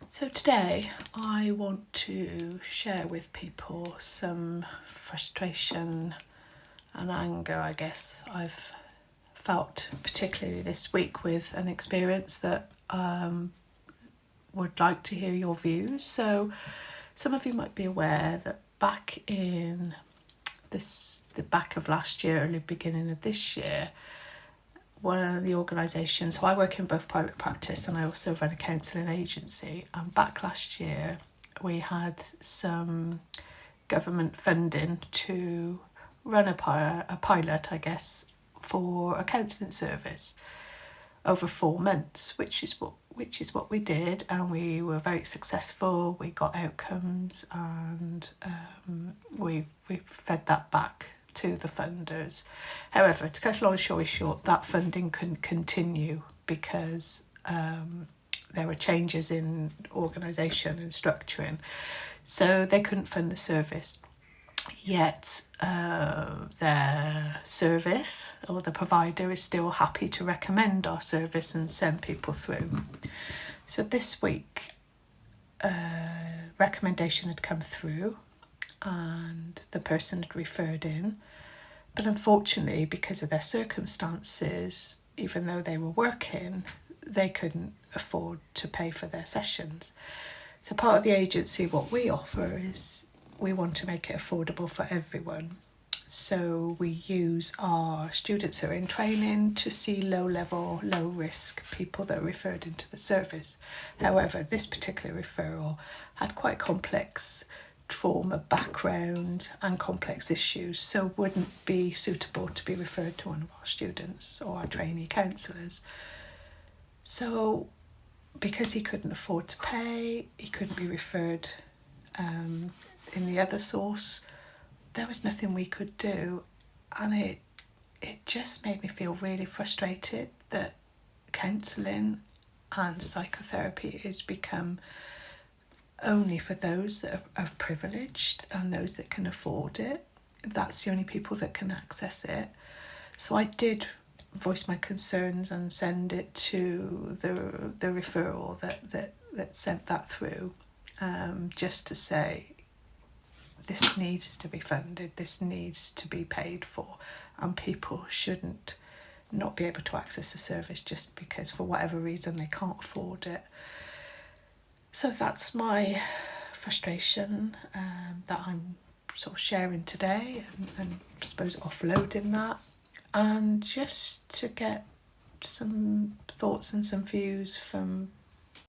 So today I want to share with people some frustration and anger, I guess, I've felt particularly this week with an experience that would like to hear your views. So some of you might be aware that back in the back of last year, early beginning of this year, one of the organisations, so I work in both private practice and I also run a counselling agency, and back last year we had some government funding to run a pilot, I guess, for a counselling service over 4 months, which is what we did, and we were very successful. We got outcomes, and we fed that back to the funders. However, to cut a long story short, that funding couldn't continue because there were changes in organisation and structuring, so they couldn't fund the service. Yet their service or the provider is still happy to recommend our service and send people through. So this week, recommendation had come through and the person had referred in, but unfortunately, because of their circumstances, even though they were working, they couldn't afford to pay for their sessions. So part of the agency, what we offer is we want to make it affordable for everyone. So we use our students who are in training to see low-level, low-risk people that are referred into the service. However, this particular referral had quite complex trauma background and complex issues, so wouldn't be suitable to be referred to one of our students or our trainee counsellors. So because he couldn't afford to pay, he couldn't be referred in the other source, there was nothing we could do, and it just made me feel really frustrated that counselling and psychotherapy has become only for those that are privileged and those that can afford it. That's the only people that can access it. So I did voice my concerns and send it to the referral that sent that through, just to say this needs to be funded, this needs to be paid for, and people shouldn't not be able to access the service just because for whatever reason they can't afford it. So that's my frustration that I'm sort of sharing today, and I suppose offloading that, and just to get some thoughts and some views from